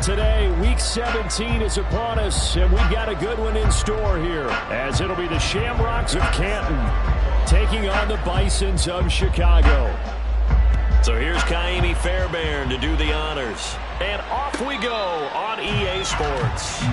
today. Week 17 is upon us, and we've got a good one in store here, as it'll be the Shamrocks of Canton taking on the Bisons of Chicago. So here's Kaimi Fairbairn to do the honors. And off we go on EA Sports.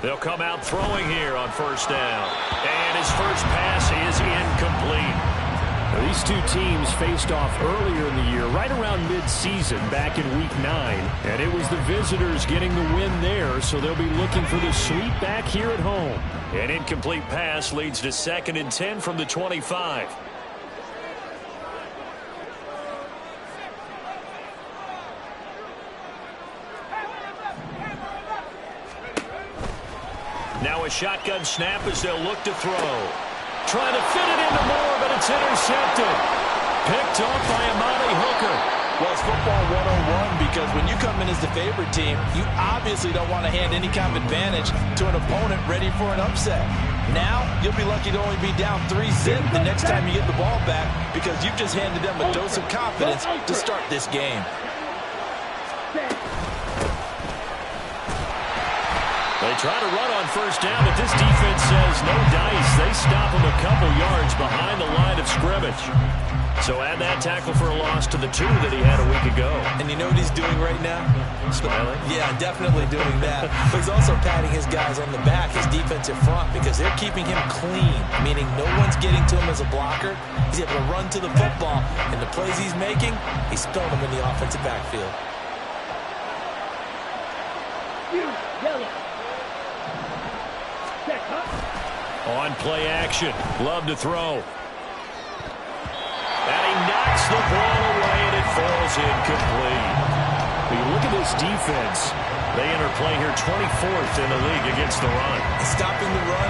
They'll come out throwing here on first down. And his first pass is incomplete. Now, these two teams faced off earlier in the year, right around mid-season, back in Week 9. And it was the visitors getting the win there, so they'll be looking for the sweep back here at home. An incomplete pass leads to 2nd and 10 from the 25. Now a shotgun snap as they'll look to throw. Trying to fit it into Moore, but it's intercepted. Picked off by Amani Hooker. Well, it's football 101 because when you come in as the favorite team, you obviously don't want to hand any kind of advantage to an opponent ready for an upset. Now, you'll be lucky to only be down 3-zip the next time you get the ball back because you've just handed them a dose of confidence to start this game. They try to run on first down, but this defense says no dice. They stop him a couple yards behind the line of scrimmage. So add that tackle for a loss to the 2 that he had a week ago. And you know what he's doing right now? Smiling? Yeah, definitely doing that. But he's also patting his guys on the back, his defensive front, because they're keeping him clean, meaning no one's getting to him as a blocker. He's able to run to the football, and the plays he's making, he's spelling them in the offensive backfield. On play action. Love to throw. And he knocks the ball away, and it falls incomplete. When you look at this defense, they enter play here 24th in the league against the run. Stopping the run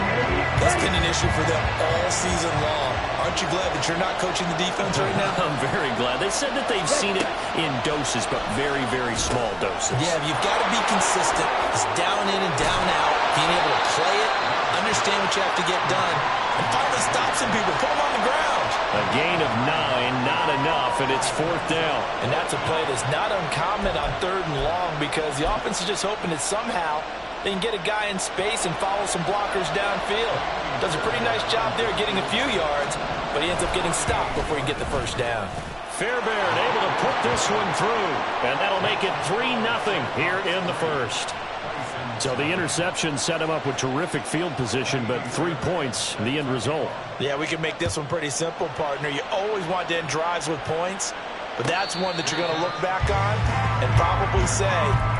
has been an issue for them all season long. Aren't you glad that you're not coaching the defense right now? I'm very glad. They said that they've seen it in doses, but very, very small doses. Yeah, you've got to be consistent. It's down in and down out. Being able to play it, understand what you have to get done, and finally stop some people, put them on the ground. A gain of 9, not enough, and it's 4th down. And that's a play that's not uncommon on 3rd and long because the offense is just hoping that somehow they can get a guy in space and follow some blockers downfield. Does a pretty nice job there getting a few yards, but he ends up getting stopped before he can get the first down. Fairbairn able to put this one through, and that'll make it 3-0 here in the first. so the interception set him up with terrific field position, but 3 points, the end result. Yeah, we can make this one pretty simple, partner. You always want to end drives with points, but that's one that you're going to look back on and probably say,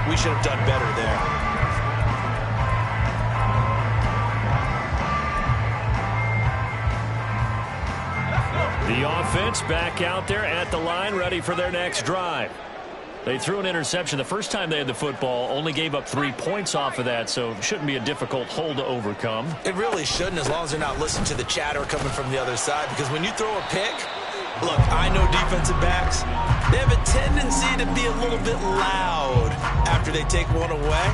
we should have done better there. The offense back out there at the line, ready for their next drive. They threw an interception the first time they had the football, only gave up 3 points off of that, so it shouldn't be a difficult hole to overcome. It really shouldn't, as long as they're not listening to the chatter coming from the other side, because when you throw a pick, look, I know defensive backs, they have a tendency to be a little bit loud after they take one away,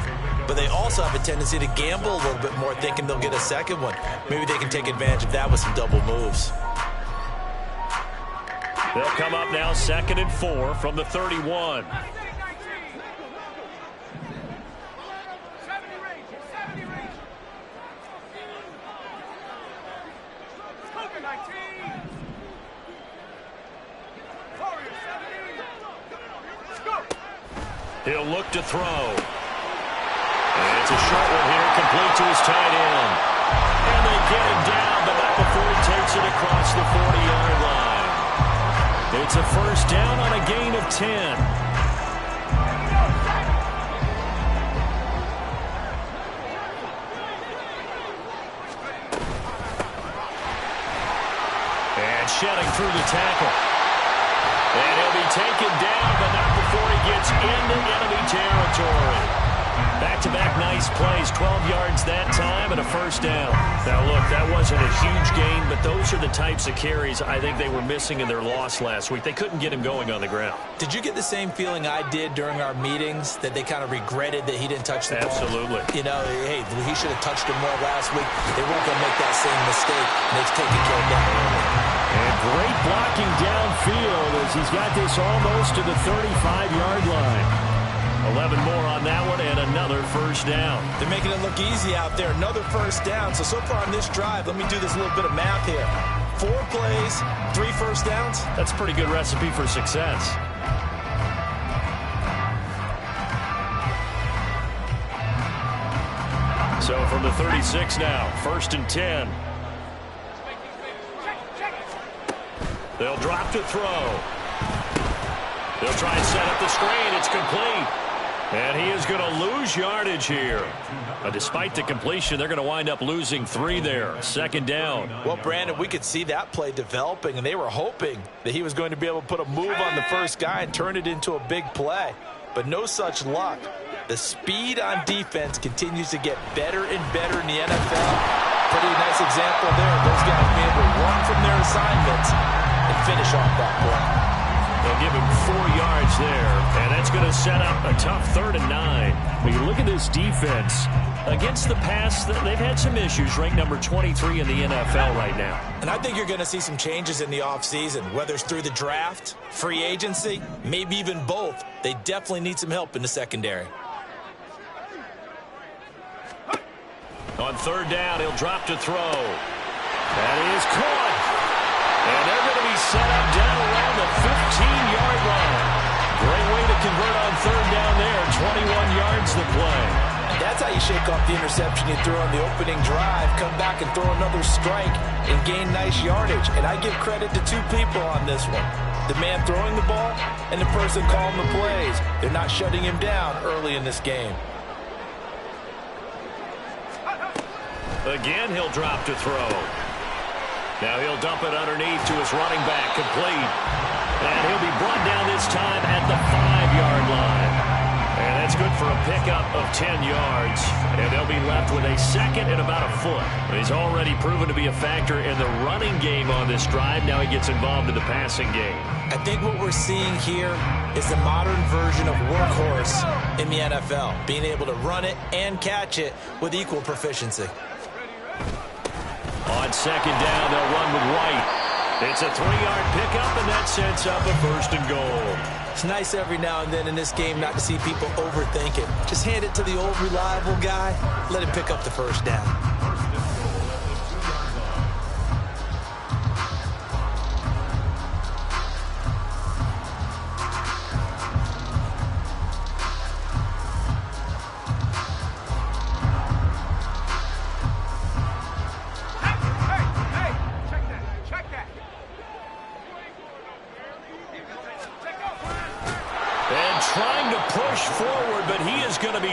but they also have a tendency to gamble a little bit more, thinking they'll get a second one. Maybe they can take advantage of that with some double moves. They'll come up now 2nd and 4 from the 31. He'll look to throw. And it's a short one here, complete to his tight end. And they get him down, but not before he takes it across the 40-yard line. It's a first down on a gain of 10. shedding through the tackle. And he'll be taken down, but not before he gets into enemy territory. Back-to-back nice plays, 12 yards that time and a first down. Now, look, that wasn't a huge gain, but those are the types of carries I think they were missing in their loss last week. They couldn't get him going on the ground. Did you get the same feeling I did during our meetings, that they kind of regretted that he didn't touch the ball? Absolutely. You know, hey, he should have touched him more last week. They weren't going to make that same mistake, and they've taken care of that early. And great blocking downfield as he's got this almost to the 35-yard line. 11 more on that one and another first down. They're making it look easy out there. Another first down. So far on this drive, let me do this little bit of math here. 4 plays, 3 first downs. That's a pretty good recipe for success. So from the 36 now, 1st and 10. They'll drop to throw. They'll try and set up the screen. It's complete. And he is going to lose yardage here. Despite the completion, they're going to wind up losing 3 there. 2nd down. Well, Brandon, we could see that play developing, and they were hoping that he was going to be able to put a move on the first guy and turn it into a big play. But no such luck. The speed on defense continues to get better and better in the NFL. Pretty nice example there. Those guys being able to run from their assignments and finish off that play. They'll give him 4 yards there, and that's going to set up a tough 3rd and 9. When you look at this defense, against the pass, they've had some issues, ranked number 23 in the NFL right now. And I think you're going to see some changes in the offseason, whether it's through the draft, free agency, maybe even both. They definitely need some help in the secondary. On 3rd down, he'll drop to throw. That is caught. And they're going to be set up down around the 15-yard line. Great way to convert on 3rd down there. 21 yards to play. That's how you shake off the interception you threw on the opening drive, come back and throw another strike and gain nice yardage. And I give credit to 2 people on this one. The man throwing the ball and the person calling the plays. They're not shutting him down early in this game. Again, he'll drop to throw. Now he'll dump it underneath to his running back, complete. And he'll be brought down this time at the 5-yard line. And that's good for a pickup of 10 yards. And they'll be left with a 2nd and about a foot. He's already proven to be a factor in the running game on this drive. Now he gets involved in the passing game. I think what we're seeing here is the modern version of workhorse in the NFL, being able to run it and catch it with equal proficiency. On 2nd down, they'll run with White. It's a 3-yard pickup, and that sets up a 1st and goal. It's nice every now and then in this game not to see people overthink it. Just hand it to the old reliable guy. Let him pick up the first down.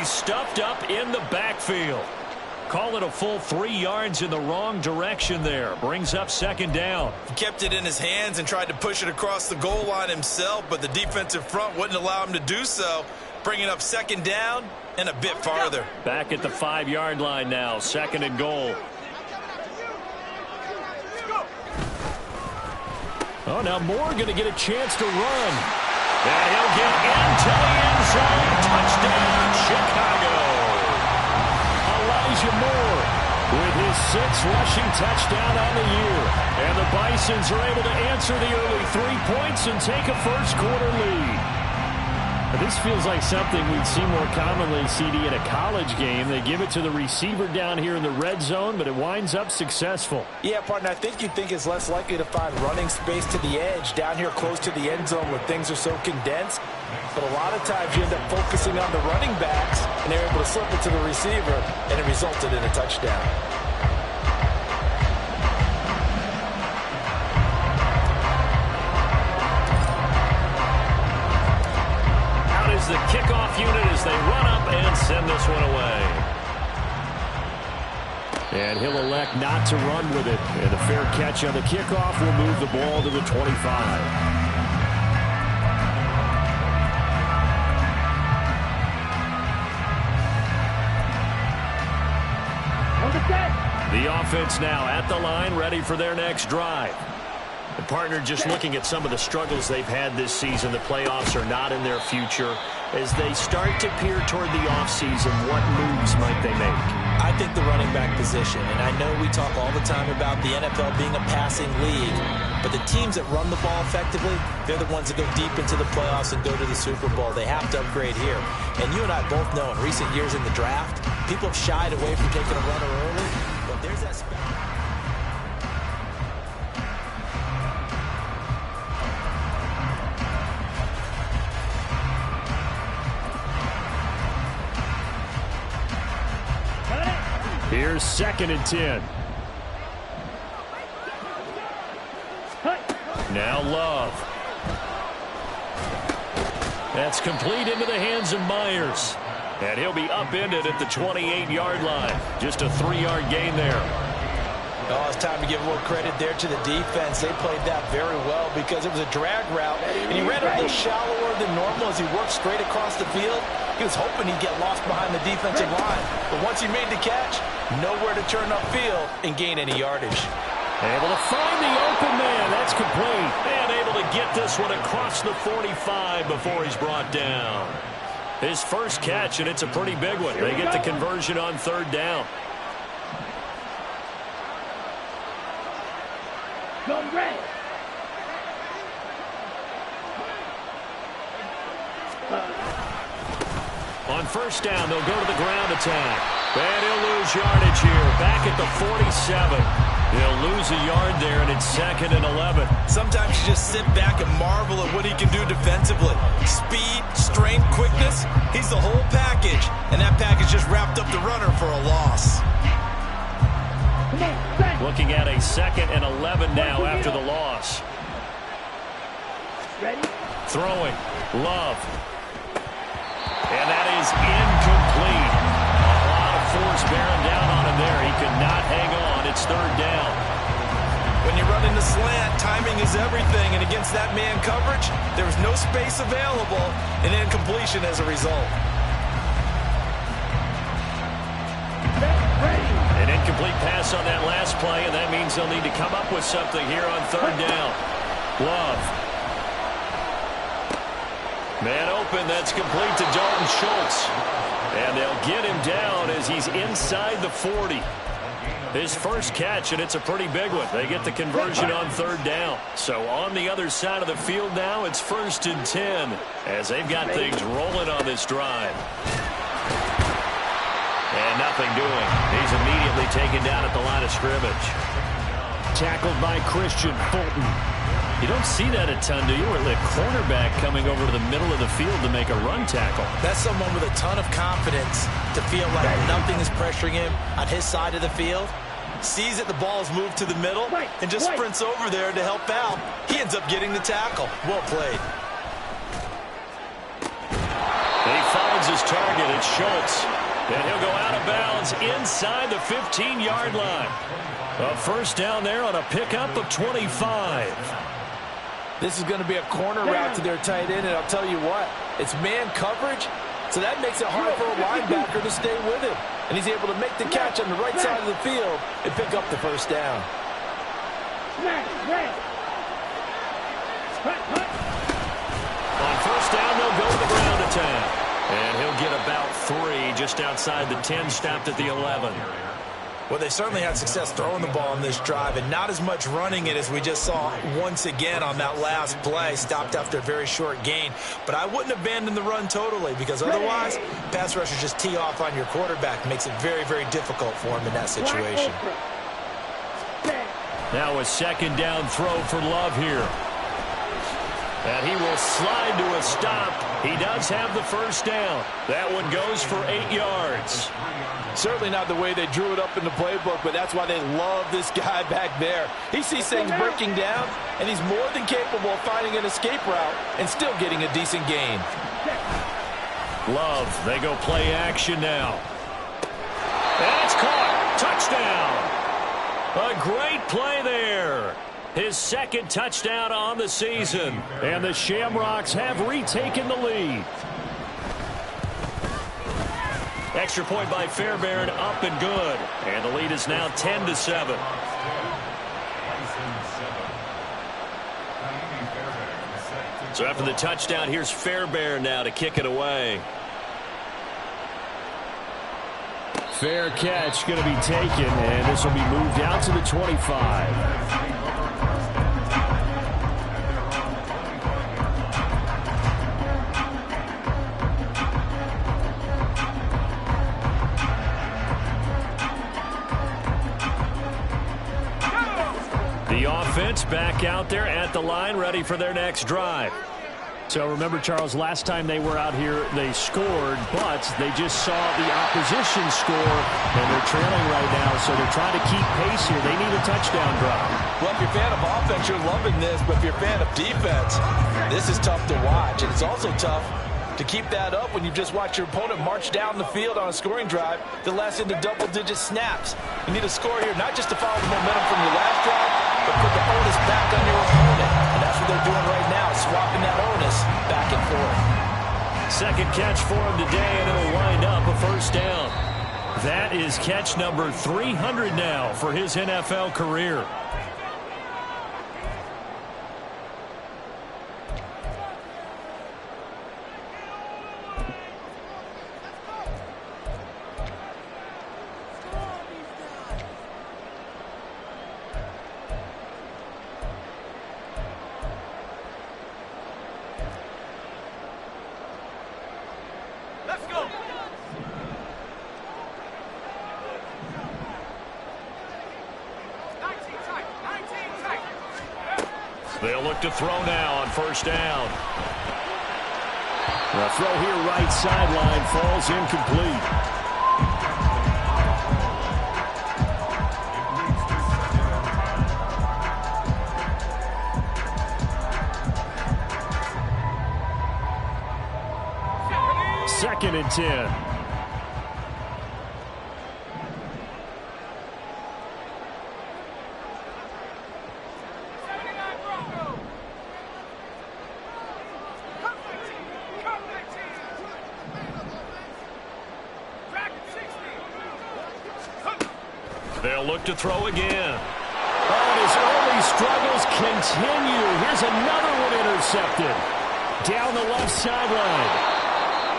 Stuffed up in the backfield. Call it a full 3 yards in the wrong direction there. Brings up 2nd down. He kept it in his hands and tried to push it across the goal line himself, but the defensive front wouldn't allow him to do so. Bringing up 2nd down and a bit farther. Back at the 5-yard line now. 2nd and goal. Oh, now Moore going to get a chance to run. And he'll get into the end zone. Touchdown, Chicago. Elijah Moore with his 6th rushing touchdown on the year. And the Bisons are able to answer the early 3 points and take a first-quarter lead. This feels like something we'd see more commonly, CD, in a college game. They give it to the receiver down here in the red zone, but it winds up successful. Yeah, partner, I think you'd think it's less likely to find running space to the edge down here close to the end zone where things are so condensed. But a lot of times you end up focusing on the running backs, and they're able to slip it to the receiver, and it resulted in a touchdown. The kickoff unit as they run up and send this one away. And he'll elect not to run with it. And a fair catch on the kickoff will move the ball to the 25. The offense now at the line, ready for their next drive. The partner just looking at some of the struggles they've had this season. The playoffs are not in their future. As they start to peer toward the offseason, what moves might they make? I think the running back position, and I know we talk all the time about the NFL being a passing league, but the teams that run the ball effectively, they're the ones that go deep into the playoffs and go to the Super Bowl. They have to upgrade here. And you and I both know in recent years in the draft, people have shied away from taking a runner early, but there's that Here's 2nd and 10. Now Love. That's complete into the hands of Myers. And he'll be upended at the 28-yard line. Just a 3-yard gain there. Oh, it's time to give a little credit there to the defense. They played that very well because it was a drag route, and he ran a little shallower than normal as he worked straight across the field. He was hoping he'd get lost behind the defensive line. But once he made the catch, nowhere to turn upfield and gain any yardage. Able to find the open man. That's complete. And able to get this one across the 45 before he's brought down. His first catch, and it's a pretty big one. They get the conversion on 3rd down. On 1st down, they'll go to the ground attack. And he'll lose yardage here. Back at the 47. He'll lose a yard there, and it's 2nd and 11. Sometimes you just sit back and marvel at what he can do defensively. Speed, strength, quickness. He's the whole package. And that package just wrapped up the runner for a loss. Looking at a 2nd and 11 now after the loss. Throwing. Love. And that is incomplete. A lot of force bearing down on him there. He could not hang on. It's 3rd down. When you run in the slant, timing is everything. And against that man coverage, there was no space available and incompletion as a result. An incomplete pass on that last play, and that means they'll need to come up with something here on 3rd down. Love. Man open, that's complete to Dalton Schultz. And they'll get him down as he's inside the 40. His first catch, and it's a pretty big one. They get the conversion on 3rd down. So on the other side of the field now, it's 1st and 10 as they've got things rolling on this drive. And nothing doing. He's immediately taken down at the line of scrimmage. Tackled by Christian Fulton. You don't see that a ton, do you? Or the cornerback coming over to the middle of the field to make a run tackle. That's someone with a ton of confidence to feel like nothing is pressuring him on his side of the field. Sees that the ball is moved to the middle and just sprints over there to help out. He ends up getting the tackle. Well played. He finds his target. It's Schultz. And he'll go out of bounds inside the 15-yard line. A 1st down there on a pickup of 25. This is going to be a corner route to their tight end, and I'll tell you what, it's man coverage, so that makes it hard for a linebacker to stay with him. And he's able to make the catch on the right side of the field and pick up the 1st down. On 1st down, they'll go to the ground attack. And he'll get about 3 just outside the 10, stopped at the 11. Well, they certainly had success throwing the ball on this drive and not as much running it as we just saw once again on that last play. Stopped after a very short gain. But I wouldn't abandon the run totally because otherwise, pass rushers just tee off on your quarterback. Makes it very, very difficult for him in that situation. Now a 2nd down throw for Love here. And he will slide to a stop. He does have the 1st down. That one goes for 8 yards. Certainly not the way they drew it up in the playbook, but that's why they love this guy back there. He sees things breaking down, and he's more than capable of finding an escape route and still getting a decent gain. Love, they go play action now. And it's caught. touchdown. A great play there. His second touchdown on the season. And the Shamrocks have retaken the lead. Extra point by Fairbairn, up and good. And the lead is now 10-7. So after the touchdown, here's Fairbairn now to kick it away. Fair catch going to be taken, and this will be moved out to the 25. The offense back out there at the line, ready for their next drive. So remember, Charles, last time they were out here, they scored, but they just saw the opposition score, and they're trailing right now, so they're trying to keep pace here. They need a touchdown drive. Well, if you're a fan of offense, you're loving this, but if you're a fan of defense, this is tough to watch, and it's also tough to keep that up when you just watch your opponent march down the field on a scoring drive that lasts into double-digit snaps. You need a score here, not just to follow the momentum from your last drive, but put the onus back on your opponent. And that's what they're doing right now, swapping that onus back and forth. Second catch for him today, and it'll wind up a first down. That is catch number 300 now for his NFL career. They'll look to throw now on first down. The throw here right sideline falls incomplete. Second and 10. They'll look to throw again. Oh, and his early struggles continue. Here's another one intercepted. Down the left sideline.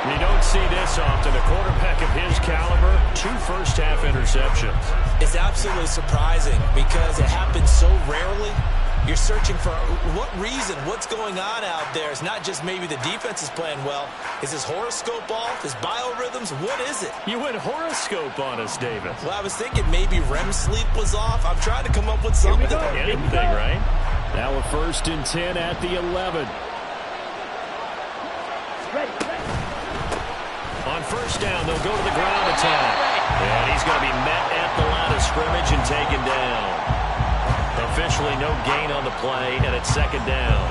You don't see this often. A quarterback of his caliber, 2 first-half interceptions. It's absolutely surprising because it happens so rarely. You're searching for what reason, what's going on out there. It's not just maybe the defense is playing well. Is his horoscope off? His biorhythms? What is it? You went horoscope on us, David. Well, I was thinking maybe REM sleep was off. I'm trying to come up with something. Anything, right? Now a first and 10 at the 11. On first down, they'll go to the ground attack. And he's going to be met at the line of scrimmage and taken down. Officially no gain on the play, and it's second down.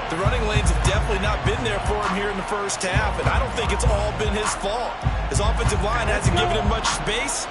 The running lanes have definitely not been there for him here in the first half, and I don't think it's all been his fault. His offensive line hasn't given him much space,